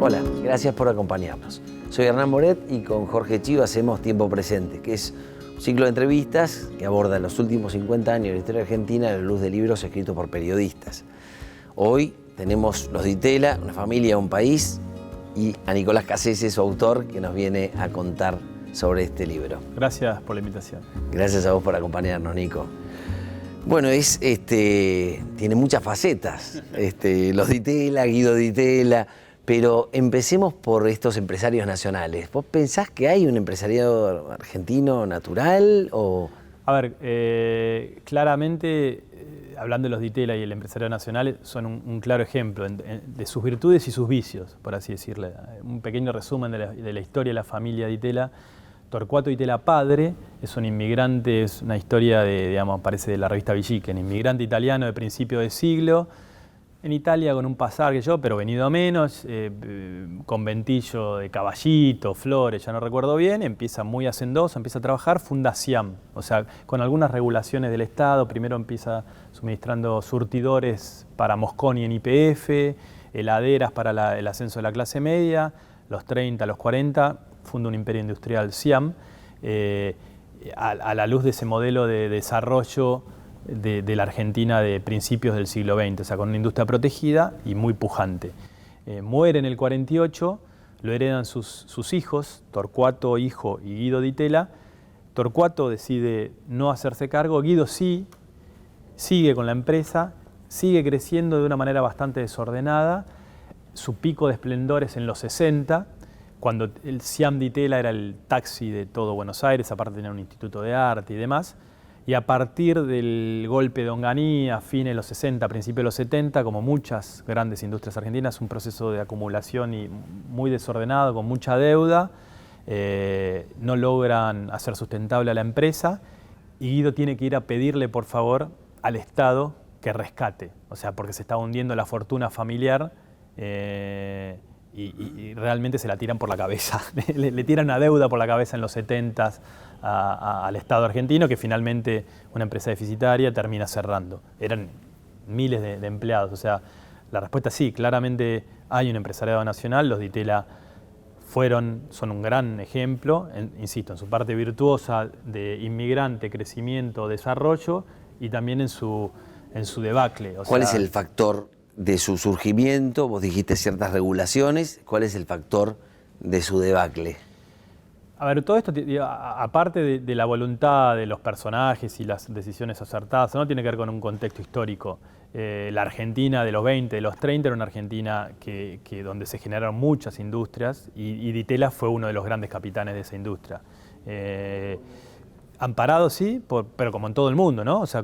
Hola, gracias por acompañarnos. Soy Hernán Moret y con Jorge Chivo hacemos Tiempo Presente, que es un ciclo de entrevistas que aborda los últimos 50 años de la historia argentina a la luz de libros escritos por periodistas. Hoy tenemos los Di Tella, una familia, un país, y a Nicolás Cassese, su autor, que nos viene a contar sobre este libro. Gracias por la invitación. Gracias a vos por acompañarnos, Nico. Bueno, tiene muchas facetas, los Di Tella, Guido Di Tella, pero empecemos por estos empresarios nacionales. ¿Vos pensás que hay un empresariado argentino natural o...? A ver, claramente, hablando de los Di Tella y el empresariado nacional, son un claro ejemplo de sus virtudes y sus vicios, por así decirle. Un pequeño resumen de la historia de la familia Di Tella. Torcuato Di Tella padre es un inmigrante, es una historia parece de la revista Villiquen, inmigrante italiano de principio de siglo, en Italia con un pasar pero venido a menos, conventillo de Caballito, Flores, ya no recuerdo bien, empieza muy hacendoso, empieza a trabajar, funda SIAM, o sea, con algunas regulaciones del Estado. Primero empieza suministrando surtidores para Mosconi en YPF, heladeras para el ascenso de la clase media, los 30, los 40, funda un imperio industrial SIAM, a la luz de ese modelo de desarrollo de la Argentina de principios del siglo XX, o sea, con una industria protegida y muy pujante. Muere en el 48, lo heredan sus hijos, Torcuato hijo y Guido Di Tella. Torcuato decide no hacerse cargo, Guido sí, sigue con la empresa, sigue creciendo de una manera bastante desordenada. Su pico de esplendor es en los 60, cuando el SIAM Di Tella era el taxi de todo Buenos Aires, aparte tenía un instituto de arte y demás. Y a partir del golpe de Onganía, fines de los 60, principios de los 70, como muchas grandes industrias argentinas, un proceso de acumulación y muy desordenado, con mucha deuda, no logran hacer sustentable a la empresa y Guido tiene que ir a pedirle, por favor, al Estado que rescate, o sea, porque se está hundiendo la fortuna familiar y realmente se la tiran por la cabeza, le tiran una deuda por la cabeza en los 70s, al Estado argentino, que finalmente una empresa deficitaria termina cerrando. Eran miles de empleados, o sea, la respuesta sí, claramente hay un empresariado nacional. Los Di Tella son un gran ejemplo, insisto, en su parte virtuosa de inmigrante, crecimiento, desarrollo, y también en su debacle. ¿Cuál es el factor de su surgimiento? Vos dijiste ciertas regulaciones, ¿cuál es el factor de su debacle? A ver, todo esto, aparte de la voluntad de los personajes y las decisiones acertadas, no tiene que ver con un contexto histórico. La Argentina de los 20, de los 30 era una Argentina donde se generaron muchas industrias y Di Tella fue uno de los grandes capitanes de esa industria. Amparado, sí, pero como en todo el mundo, ¿no? O sea,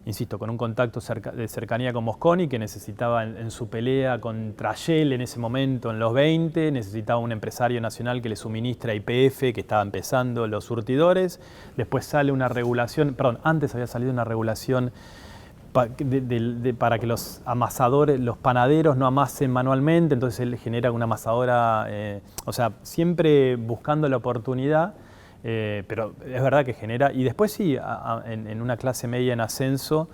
insisto, con un contacto de cercanía con Mosconi, que necesitaba en su pelea contra Shell en ese momento, en los 20, necesitaba un empresario nacional que le suministra YPF, que estaba empezando los surtidores. Después sale una regulación, antes había salido una regulación para que los amasadores, los panaderos no amasen manualmente, entonces él genera una amasadora, o sea, siempre buscando la oportunidad. Pero es verdad que genera, y después sí, en una clase media en ascenso,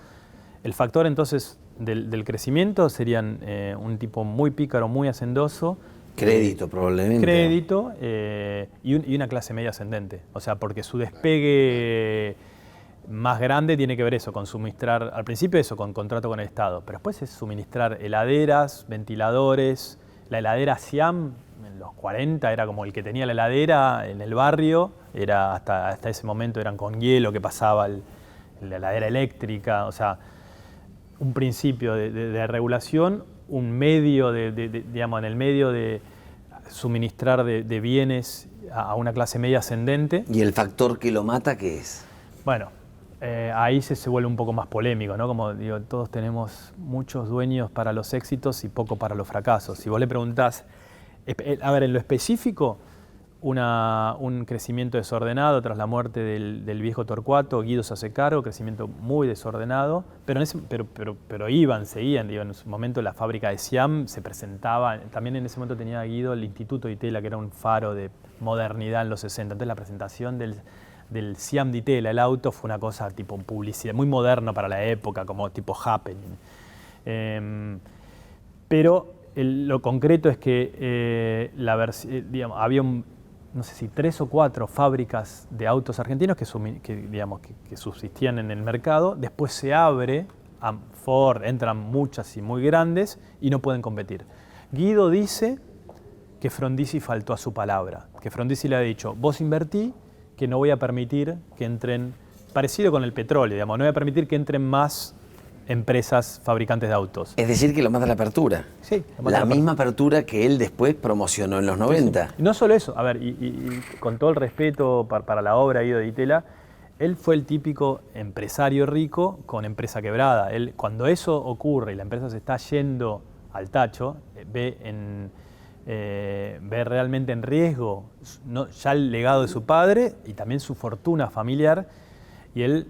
el factor entonces del crecimiento serían un tipo muy pícaro, muy hacendoso. Crédito, probablemente. Crédito y una clase media ascendente, o sea, porque su despegue más grande tiene que ver eso, con suministrar, al principio eso, con contrato con el Estado, pero después es suministrar heladeras, ventiladores. La heladera SIAM en los 40 era como el que tenía la heladera en el barrio, era hasta ese momento eran con hielo que pasaba la heladera eléctrica, o sea, un principio de regulación, un medio digamos, en el medio de suministrar de bienes a una clase media ascendente. ¿Y el factor que lo mata qué es? Bueno, ahí se vuelve un poco más polémico, ¿no? Como digo, todos tenemos muchos dueños para los éxitos y poco para los fracasos. Si vos le preguntás, a ver, en lo específico, un crecimiento desordenado tras la muerte del viejo Torcuato, Guido se hace cargo, crecimiento muy desordenado, pero seguían, digo, en su momento la fábrica de SIAM se presentaba, también en ese momento tenía Guido el Instituto Di Tella, que era un faro de modernidad en los 60, entonces la presentación del SIAM Di Tella, el auto, fue una cosa tipo publicidad, muy moderno para la época, como tipo happening. Pero Lo concreto es que digamos, había no sé si 3 o 4 fábricas de autos argentinos que subsistían en el mercado. Después se abre a Ford, entran muchas y muy grandes y no pueden competir. Guido dice que Frondizi faltó a su palabra, que Frondizi le ha dicho, vos invertí, que no voy a permitir que entren, parecido con el petróleo, digamos, no voy a permitir que entren más empresas fabricantes de autos. Es decir, que lo mata la apertura. Sí. La misma apertura que él después promocionó en los 90. Sí. Y no solo eso, a ver, y con todo el respeto para la obra de Guido Di Tella, él fue el típico empresario rico con empresa quebrada. Él, cuando eso ocurre y la empresa se está yendo al tacho, ve realmente en riesgo ya el legado de su padre y también su fortuna familiar, y él,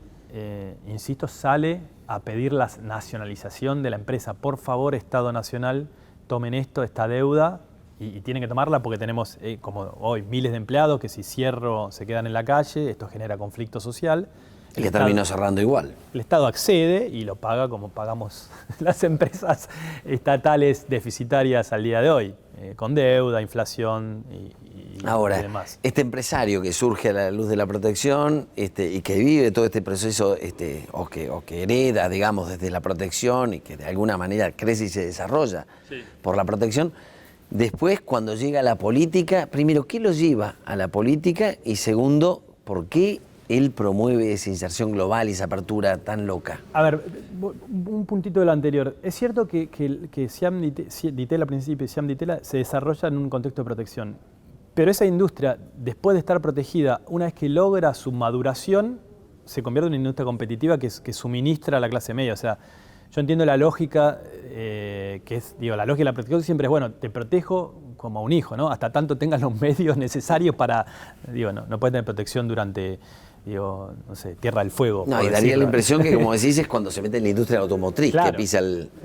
insisto, sale a pedir la nacionalización de la empresa. Por favor, Estado Nacional, tomen esta deuda y tienen que tomarla porque tenemos, como hoy, miles de empleados que si cierro se quedan en la calle, esto genera conflicto social. Y que terminó cerrando igual. El Estado accede y lo paga como pagamos las empresas estatales deficitarias al día de hoy, con deuda, inflación y Ahora, demás. Este empresario que surge a la luz de la protección y que vive todo este proceso o que hereda, digamos, desde la protección y que de alguna manera crece y se desarrolla por la protección, después cuando llega a la política, primero, ¿qué lo lleva a la política? Y segundo, ¿por qué él promueve esa inserción global y esa apertura tan loca? A ver, un puntito de lo anterior. Es cierto que Siam Di Tella, al principio, Siam Di Tella se desarrolla en un contexto de protección. Pero esa industria, después de estar protegida, una vez que logra su maduración, se convierte en una industria competitiva que suministra a la clase media. O sea, yo entiendo la lógica, la lógica de la protección siempre es, bueno, te protejo como a un hijo, ¿no? Hasta tanto tengas los medios necesarios para, no puedes tener protección durante, no sé, Tierra del Fuego. No, y daría la impresión que, como decís, es cuando se mete en la industria automotriz, claro, que pisa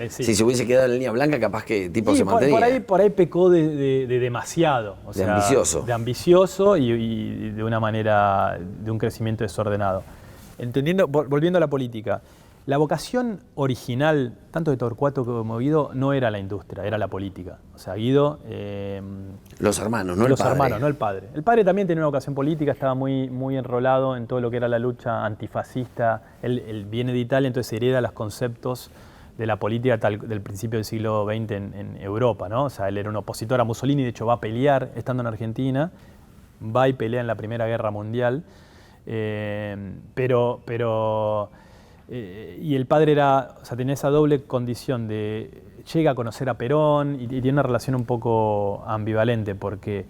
sí. Si se hubiese quedado en la línea blanca, capaz que tipo se mantenía. Por ahí pecó de demasiado. O sea, ambicioso. De ambicioso y de una manera, de un crecimiento desordenado. Volviendo a la política, la vocación original, tanto de Torcuato como Guido, no era la industria, era la política. O sea, Guido... los hermanos, no el padre. Los hermanos, no el padre. El padre también tenía una vocación política, estaba muy enrolado en todo lo que era la lucha antifascista. Él viene de Italia, entonces hereda los conceptos de la política del principio del siglo XX en Europa, ¿no? O sea, él era un opositor a Mussolini, de hecho va a pelear, estando en Argentina, va y pelea en la Primera Guerra Mundial. Y el padre tenía esa doble condición de llega a conocer a Perón y tiene una relación un poco ambivalente porque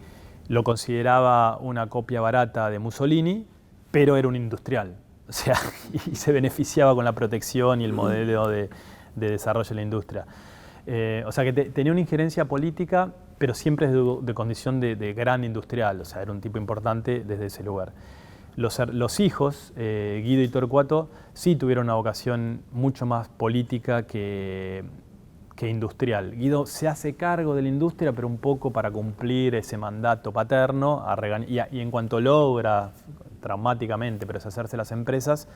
lo consideraba una copia barata de Mussolini, pero era un industrial. O sea, y se beneficiaba con la protección y el modelo de desarrollo de la industria. O sea, que tenía una injerencia política, pero siempre de condición de gran industrial. O sea, era un tipo importante desde ese lugar. Los hijos, Guido y Torcuato, sí tuvieron una vocación mucho más política que industrial. Guido se hace cargo de la industria, pero un poco para cumplir ese mandato paterno, y en cuanto logra, traumáticamente, pero deshacerse las empresas,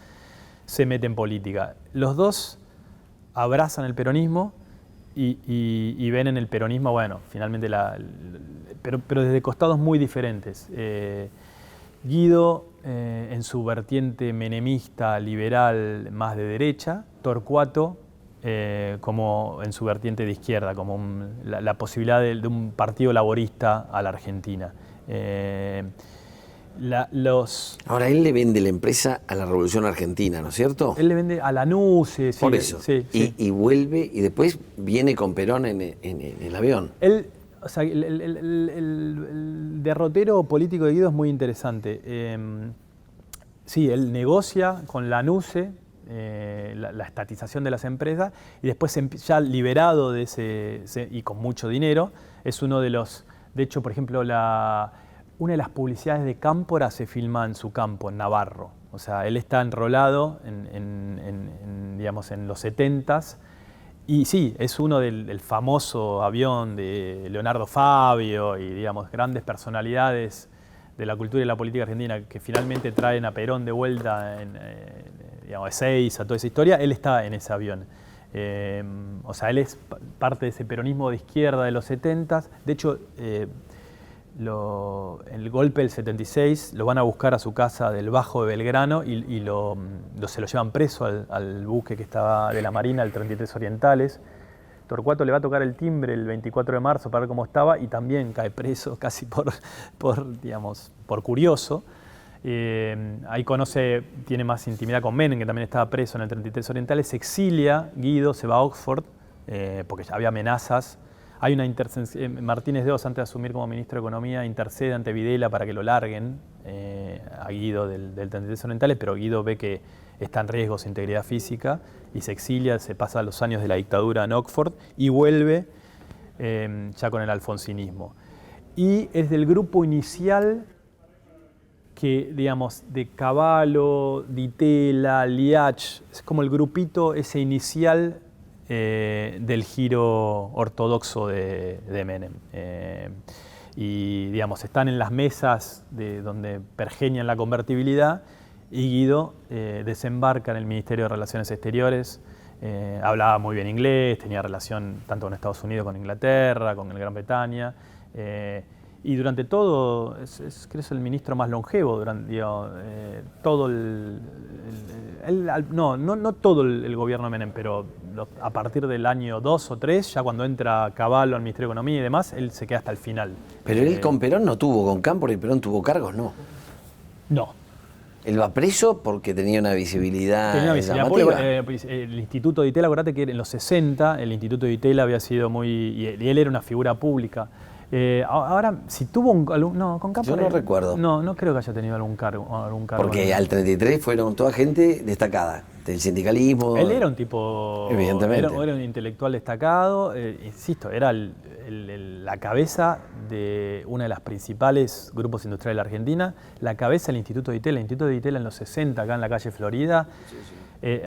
se mete en política. Los dos abrazan el peronismo y ven en el peronismo, bueno, finalmente, pero desde costados muy diferentes. Guido en su vertiente menemista, liberal, más de derecha, Torcuato como en su vertiente de izquierda, como la posibilidad de un partido laborista a la Argentina. Ahora, él le vende la empresa a la Revolución Argentina, ¿no es cierto? Él le vende a Lanuse. Por eso. Sí. Y vuelve, y después viene con Perón en el avión. O sea, el derrotero político de Guido es muy interesante. Sí, él negocia con Lanuse la estatización de las empresas y después, ya liberado de y con mucho dinero, es uno de los... De hecho, por ejemplo, una de las publicidades de Cámpora se filma en su campo, en Navarro. O sea, él está enrolado digamos, en los 70s. Y sí, es uno del famoso avión de Leonardo Fabio y, digamos, grandes personalidades de la cultura y la política argentina que finalmente traen a Perón de vuelta, digamos, a Ezeiza, toda esa historia. Él está en ese avión. O sea, él es parte de ese peronismo de izquierda de los 70s. De hecho, el golpe del 76 lo van a buscar a su casa del Bajo de Belgrano y se lo llevan preso al buque que estaba de la Marina, el 33 Orientales. Torcuato le va a tocar el timbre el 24 de marzo para ver cómo estaba y también cae preso casi por curioso. Ahí tiene más intimidad con Menem, que también estaba preso en el 33 Orientales. Se exilia Guido, se va a Oxford, porque ya había amenazas. Hay una Martínez de Oz, antes de asumir como ministro de Economía, intercede ante Videla para que lo larguen a Guido del 33 Orientales, pero Guido ve que está en riesgo su integridad física y se exilia, se pasa los años de la dictadura en Oxford y vuelve ya con el alfonsinismo. Y es del grupo inicial que, digamos, de Cavallo, Di Tella, Liach, es como el grupito ese inicial del giro ortodoxo de Menem. Y, digamos, están en las mesas donde pergeñan la convertibilidad y Guido desembarca en el Ministerio de Relaciones Exteriores. Hablaba muy bien inglés, tenía relación tanto con Estados Unidos, con Inglaterra, con Gran Bretaña. Y durante todo, creo es el ministro más longevo, todo no todo el gobierno de Menem, pero a partir del año 2 o 3, ya cuando entra Cavallo al Ministerio de Economía y demás, él se queda hasta el final. Pero él con Perón no tuvo, con Cámpora y Perón tuvo cargos, ¿no? No. Él va preso porque tenía una visibilidad. Tenía una visibilidad pública. El Instituto Di Tella, acordate que en los 60 el Instituto Di Tella había sido y él era una figura pública. Ahora, si tuvo no, con Cámpora. Yo no recuerdo. No creo que haya tenido algún cargo. Porque al 33 fueron toda gente destacada del sindicalismo. Él era un tipo. Evidentemente. Era un intelectual destacado. Insisto, era la cabeza de uno de los principales grupos industriales de la Argentina, la cabeza del Instituto Di Tella. El Instituto Di Tella en los 60, acá en la calle Florida,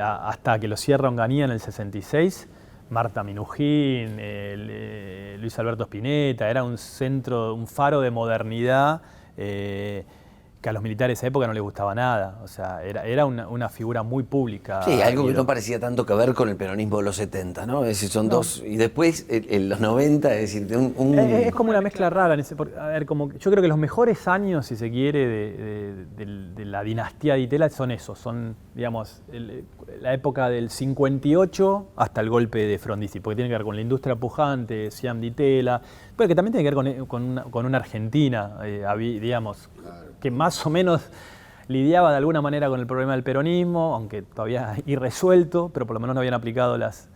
hasta que lo cierra Onganía en el 66. Marta Minujín, Luis Alberto Spinetta, era un centro, un faro de modernidad que a los militares de esa época no les gustaba nada. O sea, era una figura muy pública. Sí, algo que no parecía tanto que ver con el peronismo de los 70, ¿no? Es decir, son dos. Y después, en los 90, es decir, Es como una mezcla rara. Yo creo que los mejores años, si se quiere, de la dinastía Di Tella son esos. Son, digamos, la época del 58 hasta el golpe de Frondizi, porque tiene que ver con la industria pujante, Siam Di Tella, pero que también tiene que ver con una Argentina, digamos, que más o menos lidiaba de alguna manera con el problema del peronismo, aunque todavía irresuelto, pero por lo menos no habían aplicado las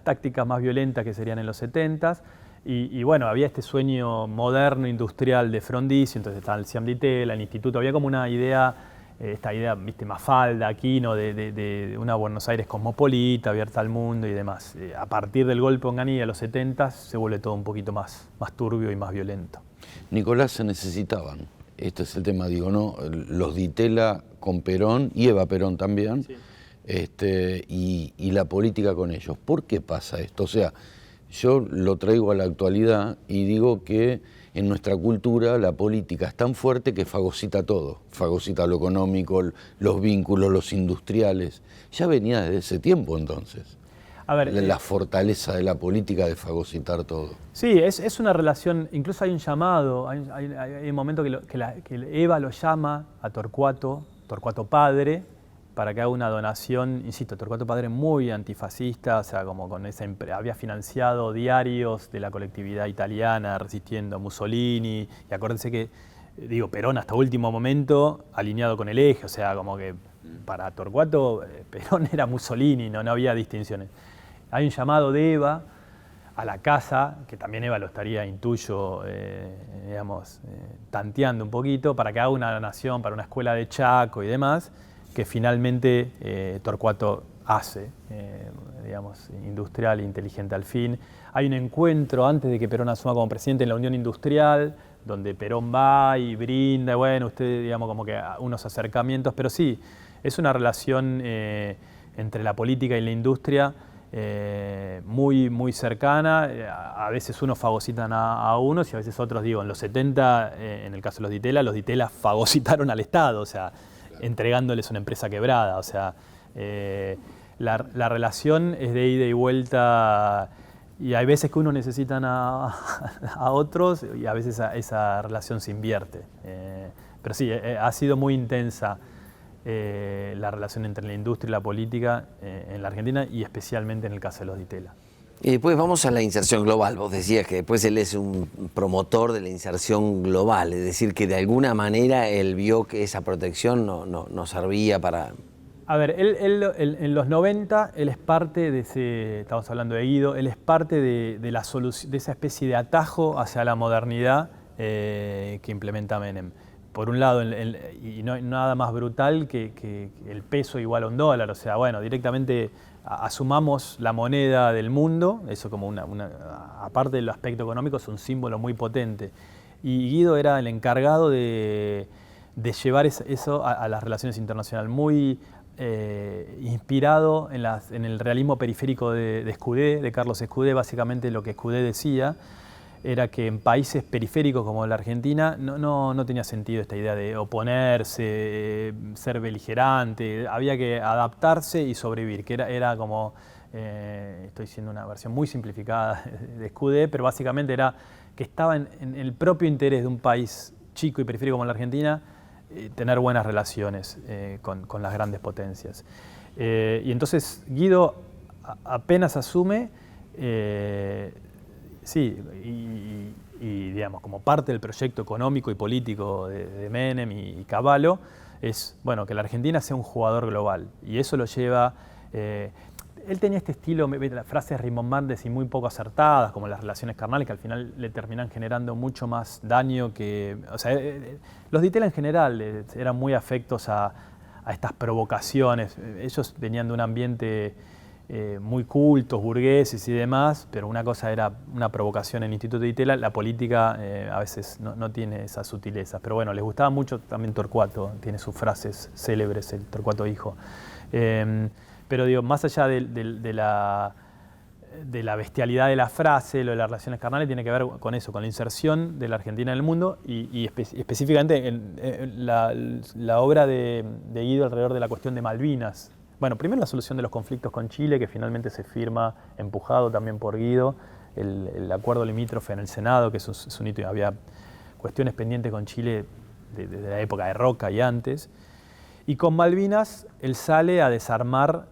tácticas más violentas que serían en los 70s. Y bueno, había este sueño moderno, industrial de Frondizi, entonces estaba el Siam Di Tella, el instituto, había como una idea, esta idea, viste, Mafalda, Aquino, de una Buenos Aires cosmopolita, abierta al mundo y demás. A partir del golpe Onganía de los 70s se vuelve todo un poquito más turbio y más violento. Nicolás, se necesitaban, este es el tema, digo, ¿no? Los Di Tella con Perón, y Eva Perón también, sí. Y la política con ellos. ¿Por qué pasa esto? O sea, yo lo traigo a la actualidad y digo que en nuestra cultura la política es tan fuerte que fagocita todo, fagocita lo económico, los vínculos, los industriales. Ya venía desde ese tiempo entonces. A ver, la fortaleza de la política de fagocitar todo. Sí, es una relación, incluso hay un llamado, hay un momento que Eva lo llama a Torcuato padre, para que haga una donación, insisto, Torcuato padre muy antifascista, o sea, como con había financiado diarios de la colectividad italiana resistiendo a Mussolini, y acuérdense que, Perón hasta último momento alineado con el eje, o sea, como que para Torcuato Perón era Mussolini, no había distinciones. Hay un llamado de Eva a la casa, que también Eva lo estaría, intuyo, tanteando un poquito, para que haga una donación para una escuela de Chaco y demás, que finalmente Torcuato hace, industrial e inteligente al fin. Hay un encuentro antes de que Perón asuma como presidente en la Unión Industrial, donde Perón va y brinda, como que unos acercamientos, pero sí, es una relación entre la política y la industria muy, muy cercana. A veces unos fagocitan a unos y a veces otros, en los 70, en el caso de los Di Tella fagocitaron al Estado, o sea, entregándoles una empresa quebrada, o sea, la relación es de ida y vuelta, y hay veces que uno necesita a otros y a veces esa relación se invierte. Pero sí, ha sido muy intensa la relación entre la industria y la política en la Argentina y especialmente en el caso de los Di Tella. Y después vamos a la inserción global. Vos decías que después él es un promotor de la inserción global, es decir, que de alguna manera él vio que esa protección no servía para... A ver, él en los 90, él es parte de ese, estamos hablando de Guido, él es parte de la solución, de esa especie de atajo hacia la modernidad que implementa Menem. Por un lado, y no hay nada más brutal que el peso igual a $1, o sea, bueno, directamente asumamos la moneda del mundo, eso como aparte del aspecto económico, es un símbolo muy potente. Y Guido era el encargado de llevar eso a las relaciones internacionales, muy inspirado en el realismo periférico de Escudé, de Carlos Escudé. Básicamente lo que Escudé decía era que en países periféricos como la Argentina no tenía sentido esta idea de oponerse, ser beligerante, había que adaptarse y sobrevivir, que era como, estoy diciendo una versión muy simplificada de Escudé, pero básicamente era que estaba en el propio interés de un país chico y periférico como la Argentina, tener buenas relaciones con las grandes potencias. Y entonces Guido apenas asume, sí, y digamos, como parte del proyecto económico y político de Menem y Cavallo, es bueno, que la Argentina sea un jugador global. Y eso lo lleva... él tenía este estilo, frases rimbombantes y muy poco acertadas, como las relaciones carnales, que al final le terminan generando mucho más daño que... O sea, los Di Tella en general eran muy afectos a estas provocaciones. Ellos venían de un ambiente muy cultos, burgueses y demás, pero una cosa era una provocación en el Instituto Di Tella. La política a veces no tiene esas sutilezas. Pero bueno, les gustaba mucho también Torcuato, tiene sus frases célebres, el Torcuato hijo. Pero digo, más allá de la bestialidad de la frase, lo de las relaciones carnales, tiene que ver con eso, con la inserción de la Argentina en el mundo y específicamente en la obra de Guido alrededor de la cuestión de Malvinas. Bueno, primero la solución de los conflictos con Chile, que finalmente se firma, empujado también por Guido, el acuerdo limítrofe en el Senado, que es un hito, había cuestiones pendientes con Chile desde la época de Roca y antes. Y con Malvinas él sale a desarmar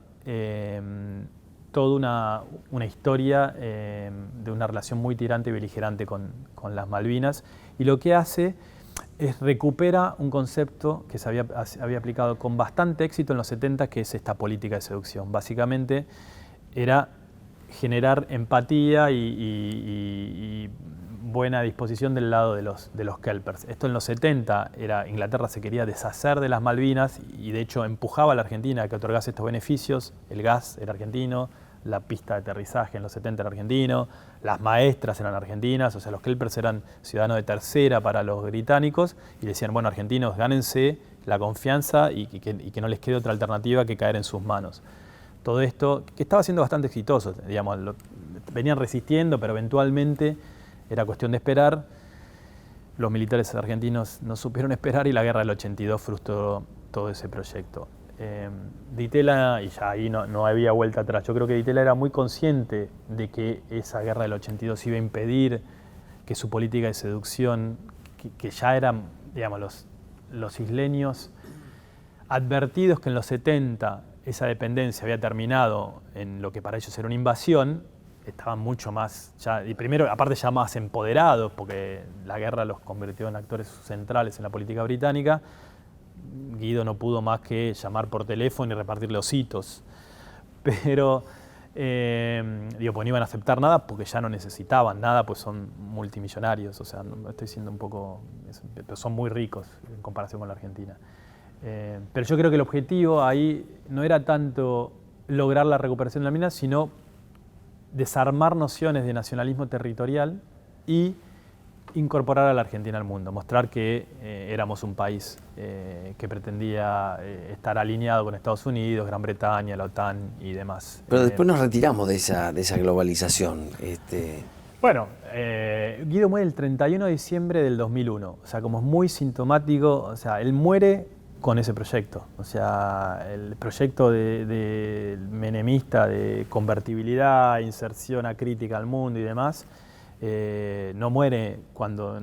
toda una historia de una relación muy tirante y beligerante con las Malvinas, y lo que hace es recupera un concepto que se había aplicado con bastante éxito en los 70, que es esta política de seducción. Básicamente era generar empatía y buena disposición del lado de los kelpers. Esto en los 70 Inglaterra se quería deshacer de las Malvinas y de hecho empujaba a la Argentina a que otorgase estos beneficios. El gas era argentino, la pista de aterrizaje en los 70 era argentino, las maestras eran argentinas, o sea, los kelpers eran ciudadanos de tercera para los británicos y decían, bueno, argentinos, gánense la confianza y que no les quede otra alternativa que caer en sus manos. Todo esto, que estaba siendo bastante exitoso, digamos, venían resistiendo, pero eventualmente era cuestión de esperar. Los militares argentinos no supieron esperar y la guerra del 82 frustró todo ese proyecto. Di Tella, y ya ahí no había vuelta atrás, yo creo que Di Tella era muy consciente de que esa guerra del 82 iba a impedir que su política de seducción, que ya eran, digamos, los isleños advertidos que en los 70 esa dependencia había terminado en lo que para ellos era una invasión, estaban mucho más, y primero, aparte ya más empoderados, porque la guerra los convirtió en actores centrales en la política británica. Guido no pudo más que llamar por teléfono y repartirle ositos, pero pues no iban a aceptar nada porque ya no necesitaban nada, pues son multimillonarios, o sea, no estoy siendo un poco, pero son muy ricos en comparación con la Argentina. Pero yo creo que el objetivo ahí no era tanto lograr la recuperación de la mina, sino desarmar nociones de nacionalismo territorial y incorporar a la Argentina al mundo, mostrar que éramos un país que pretendía estar alineado con Estados Unidos, Gran Bretaña, la OTAN y demás. Pero después nos retiramos de esa globalización. Bueno, Guido muere el 31 de diciembre del 2001, o sea, como es muy sintomático, o sea, él muere con ese proyecto. O sea, el proyecto de menemista de convertibilidad, inserción acrítica al mundo y demás, no muere cuando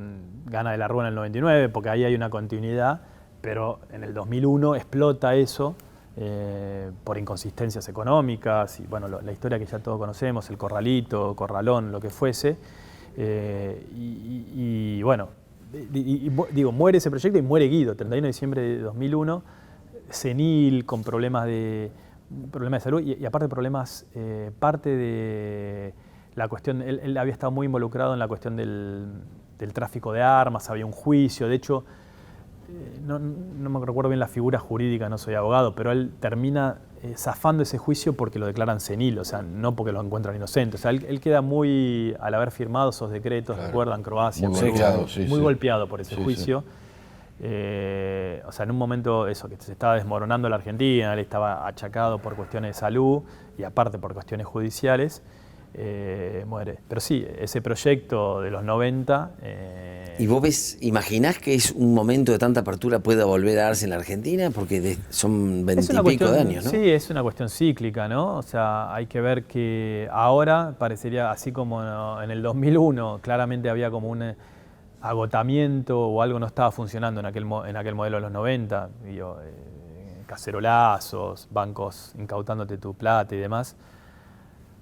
gana de la Rúa en el 99, porque ahí hay una continuidad, pero en el 2001 explota eso por inconsistencias económicas y bueno, la historia que ya todos conocemos, el corralito, corralón, lo que fuese, y bueno, digo, muere ese proyecto y muere Guido, 31 de diciembre de 2001, senil, con problemas de salud y aparte problemas, parte de la cuestión, él había estado muy involucrado en la cuestión del tráfico de armas, había un juicio, de hecho, no me recuerdo bien la figura jurídica, no soy abogado, pero él termina zafando ese juicio porque lo declaran senil, o sea, no porque lo encuentran inocente. O sea, él queda muy, al haber firmado esos decretos, claro, recuerdan, Croacia, muy golpeado por ese juicio. Sí. O sea, en un momento eso, que se estaba desmoronando la Argentina, él estaba achacado por cuestiones de salud y aparte por cuestiones judiciales. Muere. Pero sí, ese proyecto de los 90... ¿Y vos imaginás que es un momento de tanta apertura pueda volver a darse en la Argentina? Porque son 20 y pico de años, ¿no? Sí, es una cuestión cíclica, ¿no? O sea, hay que ver que ahora parecería, así como en el 2001, claramente había como un agotamiento o algo no estaba funcionando en aquel modelo de los 90, digo, cacerolazos, bancos incautándote tu plata y demás.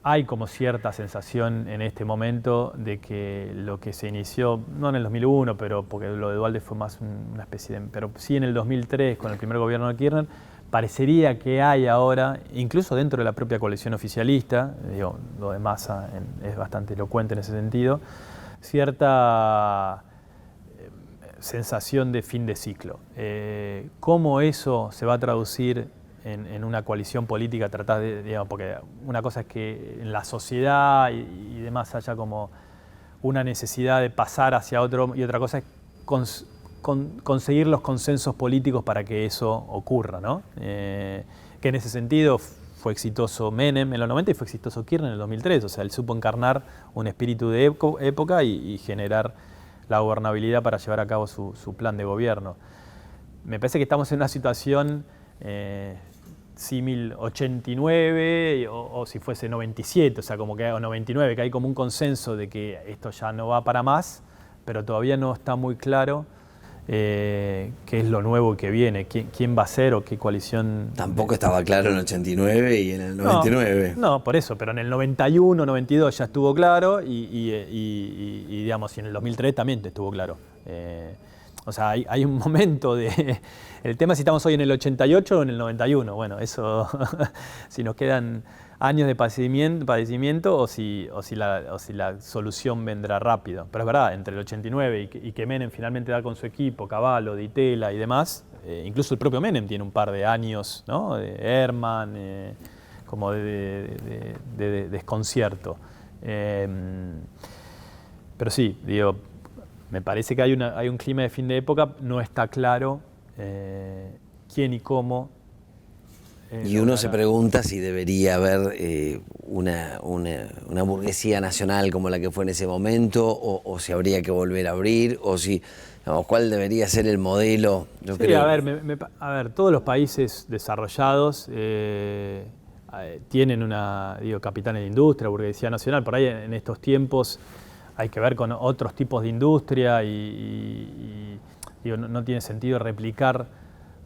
Hay como cierta sensación en este momento de que lo que se inició, no en el 2001, pero porque lo de Duhalde fue más una especie de... Pero sí en el 2003, con el primer gobierno de Kirchner, parecería que hay ahora, incluso dentro de la propia coalición oficialista, digo, lo de Massa es bastante elocuente en ese sentido, cierta sensación de fin de ciclo. ¿Cómo eso se va a traducir en una coalición política? Tratar de, digamos, porque una cosa es que en la sociedad y demás haya como una necesidad de pasar hacia otro, y otra cosa es conseguir los consensos políticos para que eso ocurra, ¿no? Que en ese sentido fue exitoso Menem en los 90 y fue exitoso Kirchner en el 2003, o sea, él supo encarnar un espíritu de época y generar la gobernabilidad para llevar a cabo su plan de gobierno. Me parece que estamos en una situación símil 89 o si fuese 97, o sea, como que o 99, que hay como un consenso de que esto ya no va para más, pero todavía no está muy claro qué es lo nuevo que viene, quién va a ser o qué coalición. Tampoco estaba claro en el 89 y en el 99. No, por eso, pero en el 91, 92 ya estuvo claro y digamos, y en el 2003 también estuvo claro. O sea, hay un momento de... El tema es si estamos hoy en el 88 o en el 91. Bueno, eso, si nos quedan años de padecimiento o si la solución vendrá rápido. Pero es verdad, entre el 89 y que Menem finalmente da con su equipo, Cavallo, Di Tella y demás, incluso el propio Menem tiene un par de años, ¿no? De Herman, como de desconcierto. Pero sí, digo... Me parece que hay un clima de fin de época, no está claro quién y cómo. Y uno se pregunta si debería haber una burguesía nacional como la que fue en ese momento, o si habría que volver a abrir, o si, digamos, cuál debería ser el modelo. Yo sí, creo. A ver, todos los países desarrollados tienen capitales de industria, burguesía nacional. Por ahí en estos tiempos hay que ver con otros tipos de industria y no tiene sentido replicar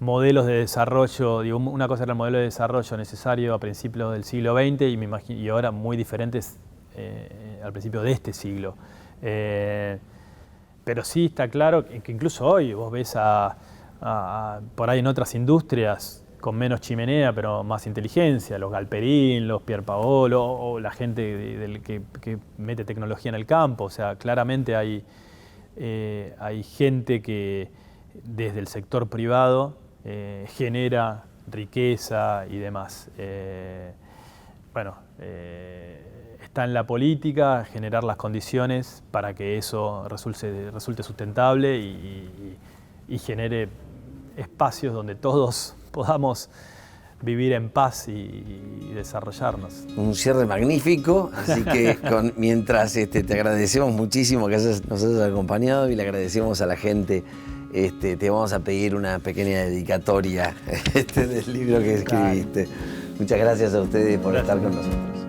modelos de desarrollo. Digo, una cosa era el modelo de desarrollo necesario a principios del siglo XX y ahora muy diferentes al principio de este siglo. Pero sí está claro que incluso hoy vos ves por ahí en otras industrias con menos chimenea, pero más inteligencia, los Galperín, los Pierpaolo, o la gente que mete tecnología en el campo. O sea, claramente hay gente que desde el sector privado genera riqueza y demás. Está en la política generar las condiciones para que eso resulte sustentable y genere espacios donde todos podamos vivir en paz y desarrollarnos. Un cierre magnífico, así que mientras te agradecemos muchísimo que nos hayas acompañado y le agradecemos a la gente te vamos a pedir una pequeña dedicatoria del libro que escribiste. Muchas gracias a ustedes por estar con nosotros.